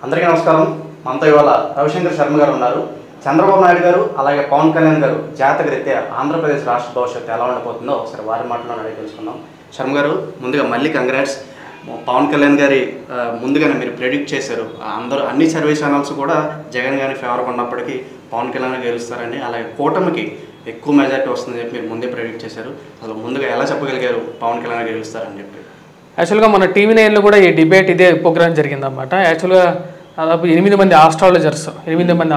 అందరికీ నమస్కారం. మనతో ఇవాళ రవిశంకర్ శర్మ గారు ఉన్నారు. చంద్రబాబు నాయుడు గారు అలాగే పవన్ కళ్యాణ్ గారు జాతక రీత్యా ఆంధ్రప్రదేశ్ రాష్ట్ర భవిష్యత్తు ఎలా ఉండబోతుందో ఒకసారి వారి మాటలో అడిగి తెలుసుకుందాం. శర్మ గారు, ముందుగా మళ్ళీ కంగ్రాట్స్. పవన్ కళ్యాణ్ గారి ముందుగానే మీరు ప్రెడిక్ట్ చేశారు. అన్ని సర్వే ఛానల్స్ కూడా జగన్ గారి ఫేవర్గా ఉన్నప్పటికీ పవన్ కళ్యాణ్ గెలుస్తారని, అలాగే కూటమికి ఎక్కువ మెజార్టీ వస్తుందని చెప్పి మీరు ముందే ప్రెడిక్ట్ చేశారు. అసలు ముందుగా ఎలా చెప్పగలిగారు పవన్ కళ్యాణ్ గెలుస్తారని చెప్పి? యాక్చువల్గా మన టీవీ నైన్లో కూడా ఈ డిబేట్ ఇదే ప్రోగ్రామ్ జరిగిందన్నమాట. యాక్చువల్గా దాదాపు 8 మంది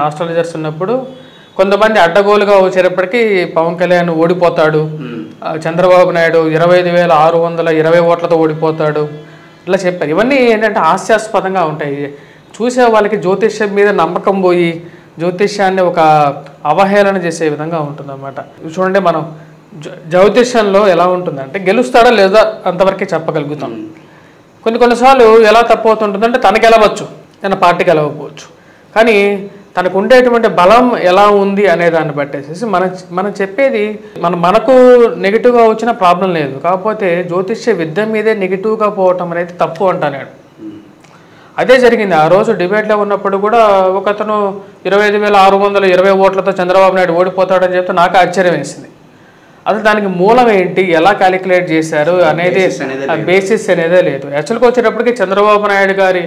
ఆస్ట్రాలజర్స్ ఉన్నప్పుడు కొంతమంది అడ్డగోలుగా వచ్చేటప్పటికీ పవన్ కళ్యాణ్ ఓడిపోతాడు, చంద్రబాబు నాయుడు 25,620 ఓట్లతో ఓడిపోతాడు ఇలా చెప్పారు. ఇవన్నీ ఏంటంటే హాస్యాస్పదంగా ఉంటాయి. చూసే వాళ్ళకి జ్యోతిష్యం మీద నమ్మకం పోయి జ్యోతిష్యాన్ని ఒక అవహేళన చేసే విధంగా ఉంటుందన్నమాట. చూడండి, మనం జ్యోతిష్యంలో ఎలా ఉంటుందంటే గెలుస్తాడా లేదా అంతవరకే చెప్పగలుగుతాం. కొన్నిసార్లు ఎలా తప్పవుతుంటుందంటే తనకు గెలవచ్చు, తన పార్టీకి గెలవకపోవచ్చు, కానీ తనకు ఉండేటువంటి బలం ఎలా ఉంది అనే దాన్ని బట్టేసేసి మనం చెప్పేది మనకు నెగిటివ్గా వచ్చిన ప్రాబ్లం లేదు. కాకపోతే జ్యోతిష్య విద్య మీదే నెగిటివ్గా పోవటం అనేది తప్పు అంటాను. అదే జరిగింది ఆ రోజు డిబేట్లో ఉన్నప్పుడు కూడా. ఒకతను 25,620 ఓట్లతో చంద్రబాబు నాయుడు ఓడిపోతాడని చెప్తే నాకు ఆశ్చర్యం వేసింది. అసలు దానికి మూలం ఏంటి, ఎలా క్యాలిక్యులేట్ చేశారు అనేది బేసిస్ అనేదే లేదు. యాక్చువల్గా వచ్చేటప్పటికి చంద్రబాబు నాయుడు గారి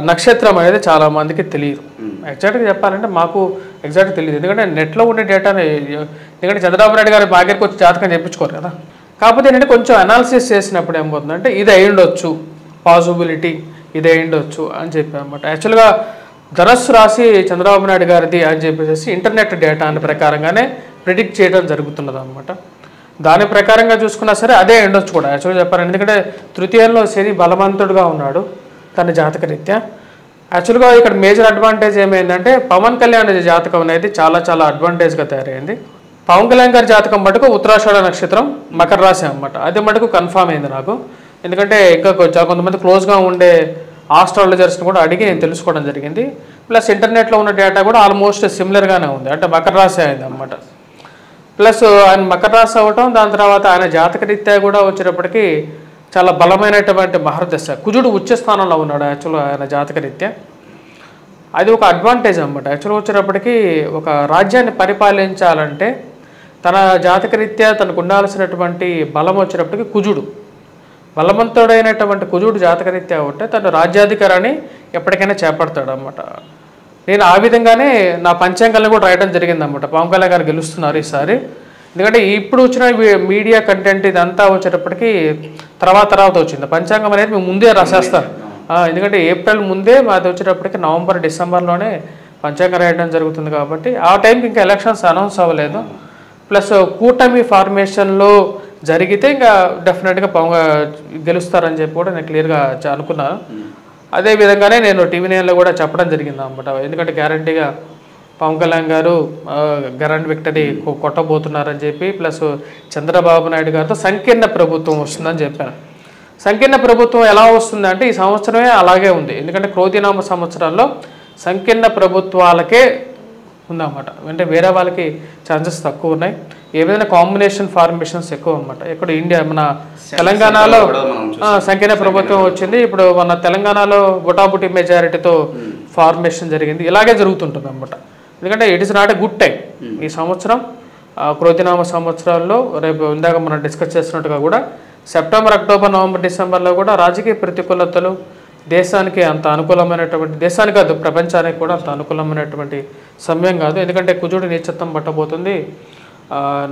నక్షత్రం అనేది చాలా మందికి తెలియదు. ఎగ్జాక్ట్గా చెప్పాలంటే మాకు ఎగ్జాక్ట్గా తెలియదు, ఎందుకంటే నెట్లో ఉండే డేటాని. ఎందుకంటే చంద్రబాబు నాయుడు గారి దగ్గరికి వచ్చి జాతకం చెప్పించుకోరు కదా. కాకపోతే ఏంటంటే కొంచెం అనాలిసిస్ చేసినప్పుడు ఏమవుతుందంటే ఇది అయ్యుండొచ్చు, పాసిబిలిటీ ఇది అయ్యుండొచ్చు అని చెప్పి అనమాట. యాక్చువల్గా ధనస్సు రాశి చంద్రబాబు నాయుడు గారిది అని చెప్పేసి ఇంటర్నెట్ డేటా అనే ప్రకారంగానే ప్రిడిక్ట్ చేయడం జరుగుతున్నది అనమాట. దాని ప్రకారంగా చూసుకున్నా సరే అదే ఉండొచ్చు కూడా యాక్చువల్గా చెప్పారండి. ఎందుకంటే తృతీయంలో శని బలవంతుడుగా ఉన్నాడు తన జాతక రీత్యా. యాక్చువల్గా ఇక్కడ మేజర్ అడ్వాంటేజ్ ఏమైందంటే పవన్ కళ్యాణ్ జాతకం అనేది చాలా చాలా అడ్వాంటేజ్గా తయారైంది. పవన్ కళ్యాణ్ గారి జాతకం మటుకు ఉత్తరాషాఢ నక్షత్రం మకర రాశి అన్నమాట. అది మటుకు కన్ఫామ్ అయింది నాకు. ఎందుకంటే ఇంకా కొంతమంది క్లోజ్గా ఉండే ఆస్ట్రాలజర్స్ని కూడా అడిగి నేను తెలుసుకోవడం జరిగింది. ప్లస్ ఇంటర్నెట్లో ఉన్న డేటా కూడా ఆల్మోస్ట్ సిమిలర్గానే ఉంది, అంటే మకర రాశి అయింది అన్నమాట. ప్లస్ ఆయన మకర రాశి అవ్వటం, దాని తర్వాత ఆయన జాతక రీత్యా కూడా వచ్చేటప్పటికి చాలా బలమైనటువంటి మహర్దశ. కుజుడు ఉచ్చ స్థానంలో ఉన్నాడు యాక్చువల్గా ఆయన జాతక రీత్యా. అది ఒక అడ్వాంటేజ్ అన్నమాట. యాక్చువల్గా వచ్చేటప్పటికి ఒక రాజ్యాన్ని పరిపాలించాలంటే తన జాతక రీత్యా తనకు ఉండాల్సినటువంటి బలం వచ్చేటప్పటికి కుజుడు, బలవంతుడైనటువంటి కుజుడు జాతకరీత్యా ఉంటే తను రాజ్యాధికారాన్ని ఎప్పటికైనా చేపడతాడు అన్నమాట. నేను ఆ విధంగానే నా పంచాంగాలను కూడా రాయడం జరిగిందన్నమాట. పవన్ కళ్యాణ్ గారు గెలుస్తున్నారు ఈసారి. ఎందుకంటే ఇప్పుడు వచ్చిన మీడియా కంటెంట్ ఇదంతా వచ్చేటప్పటికి తర్వాత వచ్చింది. పంచాంగం అనేది మేము ముందే రాసేస్తాను. ఎందుకంటే ఏప్రిల్ ముందే మాది వచ్చేటప్పటికి నవంబర్ డిసెంబర్లోనే పంచాంగం రాయడం జరుగుతుంది. కాబట్టి ఆ టైంకి ఇంకా ఎలక్షన్స్ అనౌన్స్ అవ్వలేదు. ప్లస్ కూటమి ఫార్మేషన్లో జరిగితే ఇంకా డెఫినెట్గా పవన్ గెలుస్తారని చెప్పి కూడా నేను క్లియర్గా అనుకున్నాను. అదే విధంగానే నేను టీవీ నైన్లో కూడా చెప్పడం జరిగింది అన్నమాట. ఎందుకంటే గ్యారంటీగా పవన్ కళ్యాణ్ గారు గ్రాండ్ విక్టరీ కొట్టబోతున్నారని చెప్పి, ప్లస్ చంద్రబాబు నాయుడు గారితో సంకీర్ణ ప్రభుత్వం వస్తుందని చెప్పాను. సంకీర్ణ ప్రభుత్వం ఎలా వస్తుందంటే ఈ సంవత్సరమే అలాగే ఉంది. ఎందుకంటే క్రోధినామ సంవత్సరాల్లో సంకీర్ణ ప్రభుత్వాలకే ఉందన్నమాట. అంటే వేరే వాళ్ళకి ఛాన్సెస్ తక్కువ ఉన్నాయి. ఏదైనా కాంబినేషన్ ఫార్మేషన్స్ ఎక్కువ అన్నమాట. ఇక్కడ ఇండియా మన తెలంగాణలో సంకీర్ణ ప్రభుత్వం వచ్చింది. ఇప్పుడు మన తెలంగాణలో బుటాబుటి మెజారిటీతో ఫార్మేషన్ జరిగింది. ఇలాగే జరుగుతుంటుంది అన్నమాట. ఎందుకంటే it is not a good time. ఈ సంవత్సరం క్రోధినామ సంవత్సరాల్లో రేపు ఇందాక మనం డిస్కస్ చేస్తున్నట్టుగా కూడా సెప్టెంబర్, అక్టోబర్, నవంబర్, డిసెంబర్లో కూడా రాజకీయ ప్రతికూలతలు దేశానికి అంత అనుకూలమైనటువంటి, దేశానికి కాదు ప్రపంచానికి కూడా అంత అనుకూలమైనటువంటి సమయం కాదు. ఎందుకంటే కుజుడు నీచత్వం పట్టబోతుంది.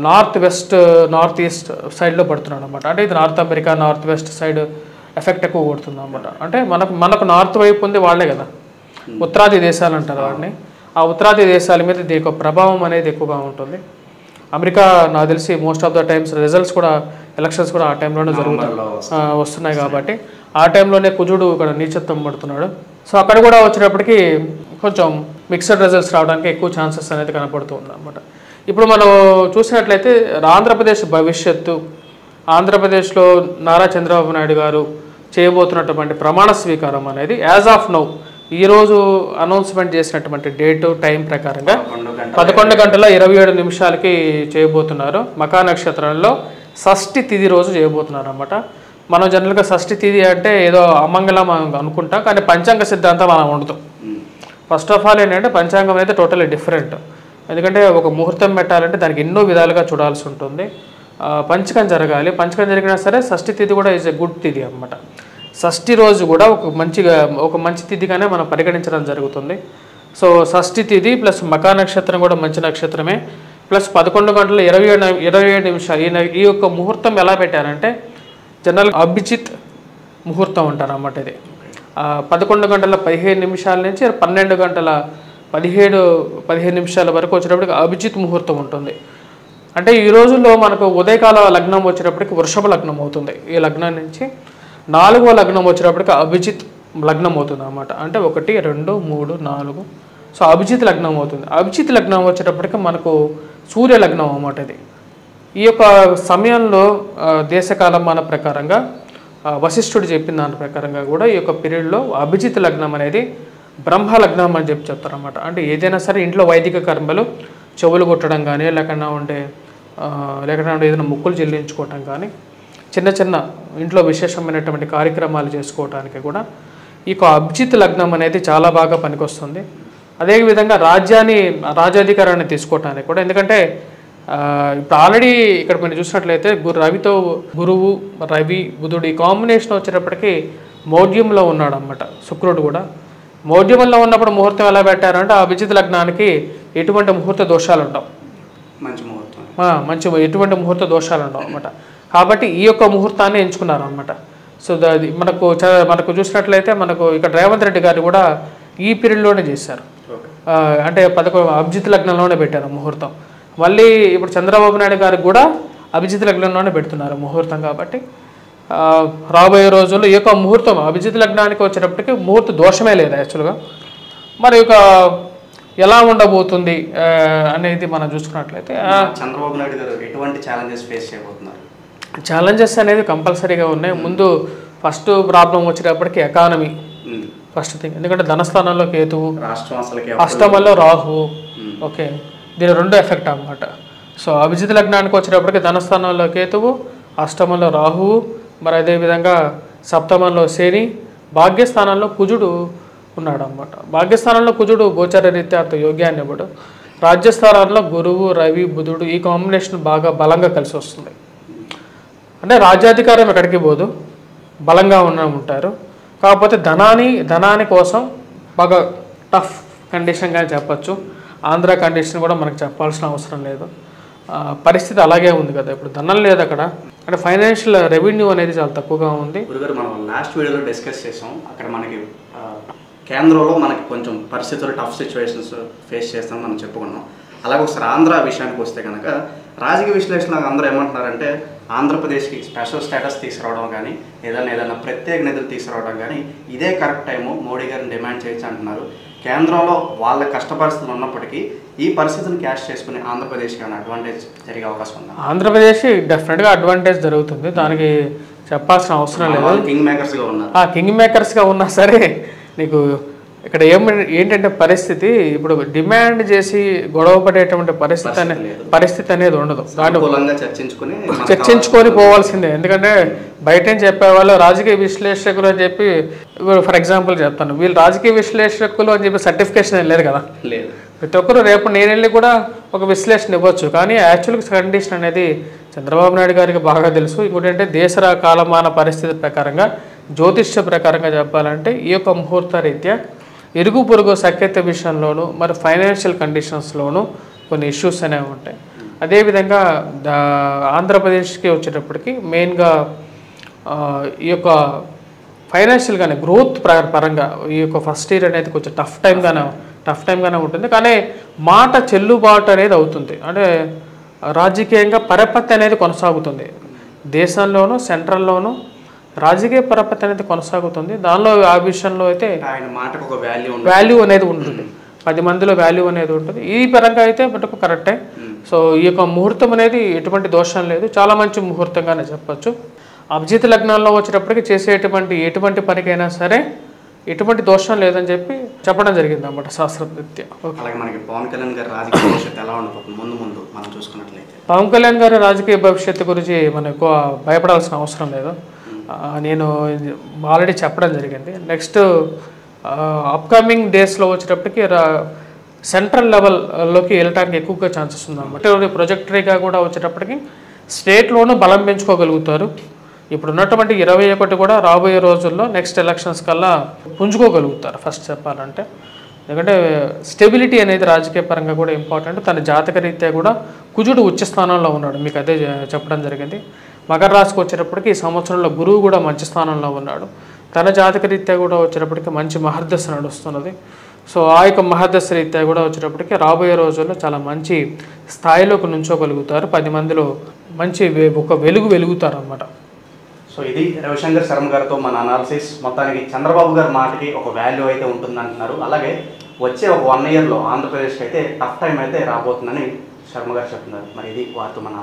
నార్త్ ఈస్ట్ సైడ్లో పడుతున్నాడు అనమాట. అంటే ఇది north America, north west side effect ఎక్కువ కొడుతుంది అనమాట. అంటే మనకు నార్త్ వైపు ఉంది వాళ్ళే కదా, ఉత్తరాది దేశాలు అంటారు వాడిని. ఆ ఉత్తరాది దేశాల మీద దీని యొక్క ప్రభావం అనేది ఎక్కువగా ఉంటుంది. అమెరికా నాకు తెలిసి most of the times results కూడా, ఎలక్షన్స్ కూడా ఆ టైంలోనే వస్తున్నాయి. కాబట్టి ఆ టైంలోనే కుజుడు ఇక్కడ నీచత్వం పడుతున్నాడు. సో అక్కడ కూడా వచ్చేటప్పటికి కొంచెం మిక్స్డ్ రిజల్ట్స్ రావడానికి ఎక్కువ ఛాన్సెస్ అనేది కనపడుతుంది అన్నమాట. ఇప్పుడు మనం చూసినట్లయితే ఆంధ్రప్రదేశ్ భవిష్యత్తు, ఆంధ్రప్రదేశ్లో నారా చంద్రబాబు నాయుడు గారు చేయబోతున్నటువంటి ప్రమాణ స్వీకారం అనేది యాజ్ ఆఫ్ నౌ ఈరోజు అనౌన్స్మెంట్ చేసినటువంటి డేటు టైం ప్రకారంగా 11:27 చేయబోతున్నారు. మకా నక్షత్రంలో షష్ఠి తిథి రోజు చేయబోతున్నారు అన్నమాట. మనం జనరల్గా షష్ఠి తిథి అంటే ఏదో అమంగళం అనుకుంటాం, కానీ పంచాంగ సిద్ధాంతం మనం ఉండదు. ఫస్ట్ ఆఫ్ ఆల్ ఏంటంటే పంచాంగం అయితే టోటలీ డిఫరెంట్. ఎందుకంటే ఒక ముహూర్తం పెట్టాలంటే దానికి ఎన్నో విధాలుగా చూడాల్సి ఉంటుంది. పంచకం జరగాలి, పంచకం జరిగినా సరే షష్ఠి తిథి కూడా ఈజ్ ఎ గుడ్ తిథి అనమాట. షష్ఠి రోజు కూడా ఒక మంచి తిథిగానే మనం పరిగణించడం జరుగుతుంది. సో షష్ఠి తిథి ప్లస్ మకా నక్షత్రం కూడా మంచి నక్షత్రమే, ప్లస్ 11:27 ఈ యొక్క ముహూర్తం ఎలా పెట్టారంటే జనరల్ అభిజిత్ ముహూర్తం అంటారు అన్నమాట. ఇది 11:15 నుంచి 12:15 వరకు వచ్చేటప్పటికి అభిజిత్ ముహూర్తం ఉంటుంది. అంటే ఈ రోజుల్లో మనకు ఉదయకాల లగ్నం వచ్చేటప్పటికి వృషభ లగ్నం అవుతుంది. ఈ లగ్నం నుంచి 4వ లగ్నం వచ్చేటప్పటికి అభిజిత్ లగ్నం అవుతుంది అన్నమాట. అంటే 1, 2, 3, 4 సో అభిజిత్ లగ్నం అవుతుంది. అభిజిత్ లగ్నం వచ్చేటప్పటికి మనకు సూర్య లగ్నం అన్నమాట. ఇది ఈ యొక్క సమయంలో దేశకాలమాన ప్రకారంగా వశిష్ఠుడు చెప్పిన దాని ప్రకారంగా కూడా ఈ యొక్క పీరియడ్లో అభిజిత్ లగ్నం అనేది బ్రహ్మ లగ్నం అని చెప్తారన్నమాట. అంటే ఏదైనా సరే ఇంట్లో వైదిక కర్మలు చెవులు కొట్టడం కానీ లేకుండా ఉండే ఏదైనా ముక్కులు చెల్లించుకోవటం కానీ చిన్న చిన్న ఇంట్లో విశేషమైనటువంటి కార్యక్రమాలు చేసుకోవడానికి కూడా ఈ యొక్క అభిజిత్ లగ్నం అనేది చాలా బాగా పనికొస్తుంది. అదేవిధంగా రాజ్యాధికారాన్ని తీసుకోవటానికి కూడా, ఎందుకంటే ఇప్పుడు ఆల్రెడీ ఇక్కడ మీరు చూసినట్లయితే గురువు రవి బుధుడు ఈ కాంబినేషన్ వచ్చేటప్పటికి మౌఢ్యంలో ఉన్నాడు అన్నమాట. శుక్రుడు కూడా మౌఢ్యంలో ఉన్నప్పుడు ముహూర్తం ఎలా పెట్టారంటే ఆ అభిజిత్ లగ్నానికి ఎటువంటి ముహూర్త దోషాలు ఉండవు, ఎటువంటి ముహూర్త దోషాలు ఉండవు అన్నమాట. కాబట్టి ఈ యొక్క ముహూర్తాన్ని ఎంచుకున్నారు అన్నమాట. సో అది మనకు చూసినట్లయితే మనకు ఇక్కడ రేవంత్ రెడ్డి గారు కూడా ఈ పీరియడ్లోనే చేశారు. అంటే అభిజిత్ లగ్నంలోనే పెట్టారు ముహూర్తం. మళ్ళీ ఇప్పుడు చంద్రబాబు నాయుడు గారికి కూడా అభిజిత్ లగ్నంలోనే పెడుతున్నారు ముహూర్తం. కాబట్టి రాబోయే రోజుల్లో ఈ యొక్క ముహూర్తం అభిజిత్ లగ్నానికి వచ్చేటప్పటికి ముహూర్త దోషమే లేదు యాక్చువల్గా. మరి ఒక ఎలా ఉండబోతుంది అనేది మనం చూసుకున్నట్లయితే చంద్రబాబు నాయుడు గారు ఎటువంటి ఛాలెంజెస్ ఫేస్ చేయబోతున్నారు? ఛాలెంజెస్ అనేవి కంపల్సరీగా ఉన్నాయి. ముందు ఫస్ట్ ప్రాబ్లం వచ్చేటప్పటికి ఎకానమీ ఫస్ట్ థింగ్. ఎందుకంటే ధనస్థానంలో కేతువు, అష్టమంలో రాహువు. ఓకే, దీని 2 ఎఫెక్ట్ అన్నమాట. సో అభిజిత్ లగ్నానికి వచ్చేటప్పటికి ధనస్థానంలో కేతువు, అష్టమంలో రాహువు, మరి అదేవిధంగా సప్తమంలో శని, భాగ్యస్థానంలో కుజుడు ఉన్నాడు అన్నమాట. భాగ్యస్థానంలో కుజుడు గోచర రీత్యా యోగ్యాన్ని ఇవ్వడు. రాజ్యస్థానంలో గురువు రవి బుధుడు ఈ కాంబినేషన్ బాగా బలంగా కలిసి వస్తుంది. అంటే రాజ్యాధికారం ఎక్కడికి పోదు, బలంగా ఉంటారు. కాకపోతే ధనాని కోసం బాగా టఫ్ కండిషన్గా చెప్పచ్చు. ఆంధ్ర కండిషన్ కూడా మనకు చెప్పాల్సిన అవసరం లేదు. పరిస్థితి అలాగే ఉంది కదా, ఇప్పుడు ధనం లేదు అక్కడ. అంటే ఫైనాన్షియల్ రెవెన్యూ అనేది చాలా తక్కువగా ఉంది. గురుగారు మనం లాస్ట్ వీడియోలో డిస్కస్ చేసాం, అక్కడ మనకి కేంద్రంలో మనకి కొంచెం పరిస్థితులు టఫ్ సిచ్యువేషన్స్ ఫేస్ చేస్తామని మనం చెప్పుకున్నాం. అలాగే ఒకసారి ఆంధ్ర విషయానికి వస్తే కనుక రాజకీయ విశ్లేషణ అందరూ ఏమంటున్నారంటే ఆంధ్రప్రదేశ్కి స్పెషల్ స్టేటస్ తీసుకురావడం కానీ ఏదైనా ప్రత్యేక నిధులు తీసుకురావడం కానీ ఇదే కరెక్ట్ టైము, మోడీ గారిని డిమాండ్ చేయొచ్చు అంటున్నారు. కేంద్రంలో వాళ్ళ కష్ట పరిస్థితులు ఉన్నప్పటికీ ఈ పరిస్థితిని క్యాష్ చేసుకుని ఆంధ్రప్రదేశ్కి ఏమైనా అడ్వాంటేజ్ జరిగే అవకాశం ఉందా? ఆంధ్రప్రదేశ్ డెఫినెట్గా అడ్వాంటేజ్ జరుగుతుంది, దానికి చెప్పాల్సిన అవసరం లేదు. కింగ్ మేకర్స్గా ఉన్నా సరే నీకు ఇక్కడ ఏంటంటే పరిస్థితి ఇప్పుడు డిమాండ్ చేసి గొడవ పడేటువంటి పరిస్థితి అనేది ఉండదు. చర్చించుకొని పోవాల్సిందే. ఎందుకంటే బయట చెప్పేవాళ్ళు రాజకీయ విశ్లేషకులు అని చెప్పి, ఫర్ ఎగ్జాంపుల్ చెప్తాను, వీళ్ళు రాజకీయ విశ్లేషకులు అని చెప్పి సర్టిఫికేషన్ లేదు కదా. ప్రతి ఒక్కరు రేపు నేను వెళ్ళి కూడా ఒక విశ్లేషణ ఇవ్వచ్చు, కానీ యాక్చువల్ కండిషన్ అనేది చంద్రబాబు నాయుడు గారికి బాగా తెలుసు. ఇంకోటి అంటే దేశ కాలమాన పరిస్థితి ప్రకారంగా జ్యోతిష్య ప్రకారంగా చెప్పాలంటే ఈ యొక్క ముహూర్త రీత్యా ఇరుగు పొరుగు సఖ్యత విషయంలోనూ మరి ఫైనాన్షియల్ కండిషన్స్లోనూ కొన్ని ఇష్యూస్ అనేవి ఉంటాయి. అదేవిధంగా ఆంధ్రప్రదేశ్కి వచ్చేటప్పటికి మెయిన్గా ఈ యొక్క ఫైనాన్షియల్గానే గ్రోత్ పరంగా ఈ యొక్క ఫస్ట్ ఇయర్ అనేది కొంచెం టఫ్ టైంగానే ఉంటుంది. కానీ మాట చెల్లుబాటు అనేది అవుతుంది. అంటే రాజకీయంగా పరపతి అనేది కొనసాగుతుంది. దేశంలోనూ సెంట్రల్లోనూ రాజకీయ పరపతి అనేది కొనసాగుతుంది. దానిలో ఆ విషయంలో అయితే ఆయన మాటకు ఒక వాల్యూ అనేది ఉంటుంది, 10 మందిలో వాల్యూ అనేది ఉంటుంది. ఈ పరంగా అయితే మటుకు కరెక్టే. సో ఈ యొక్క ముహూర్తం అనేది ఎటువంటి దోషం లేదు, చాలా మంచి ముహూర్తంగానే చెప్పచ్చు. అభిజిత్ లగ్నాల్లో వచ్చేటప్పటికి ఎటువంటి పనికైనా సరే ఎటువంటి దోషం లేదని చెప్పి చెప్పడం జరిగింది అన్నమాట శాస్త్రరీత్యా. అలాగే మనకి పవన్ కళ్యాణ్ గారి రాజకీయ భవిష్యత్తు ఎలా ఉండబోతుంది ముందు మనం చూసుకున్నట్లయితే? పవన్ కళ్యాణ్ గారి రాజకీయ భవిష్యత్తు గురించి మనం ఎక్కువ భయపడాల్సిన అవసరం లేదు. నేను ఆల్రెడీ చెప్పడం జరిగింది. నెక్స్ట్ అప్కమింగ్ డేస్లో వచ్చేటప్పటికి సెంట్రల్ లెవెల్లోకి వెళ్ళడానికి ఎక్కువగా ఛాన్సెస్ ఉందన్నమాట. ప్రొజెక్టరీగా కూడా వచ్చేటప్పటికి స్టేట్లోనూ బలం పెంచుకోగలుగుతారు. ఇప్పుడు ఉన్నటువంటి 21 కూడా రాబోయే రోజుల్లో నెక్స్ట్ ఎలక్షన్స్ కల్లా పుంజుకోగలుగుతారు ఫస్ట్ చెప్పాలంటే. ఎందుకంటే స్టెబిలిటీ అనేది రాజకీయ పరంగా కూడా ఇంపార్టెంట్. తన జాతక రీత్యా కూడా కుజుడు ఉచ్చ స్థానంలో ఉన్నాడు, మీకు అదే చెప్పడం జరిగింది. మకర రాశికి వచ్చేటప్పటికి ఈ సంవత్సరంలో గురువు కూడా మంచి స్థానంలో ఉన్నాడు. తన జాతక రీత్యా కూడా వచ్చేటప్పటికి మంచి మహర్దశ నడుస్తున్నది. సో ఆ యొక్క మహర్దశ రీత్యా కూడా వచ్చేటప్పటికి రాబోయే రోజుల్లో చాలా మంచి స్థాయిలోకి నుంచోగలుగుతారు. 10 మందిలో మంచి ఒక వెలుగుతారు అన్నమాట. సో ఇది రవిశంకర్ శర్మ గారితో మన అనాలిసిస్. మొత్తానికి చంద్రబాబు గారి మాటకి ఒక వాల్యూ అయితే ఉంటుందంటున్నారు. అలాగే వచ్చే ఒక 1 ఇయర్లో ఆంధ్రప్రదేశ్కి అయితే టఫ్ టైం అయితే రాబోతుందని శర్మ గారు చెప్తున్నారు. మరి ఇది వారితో మన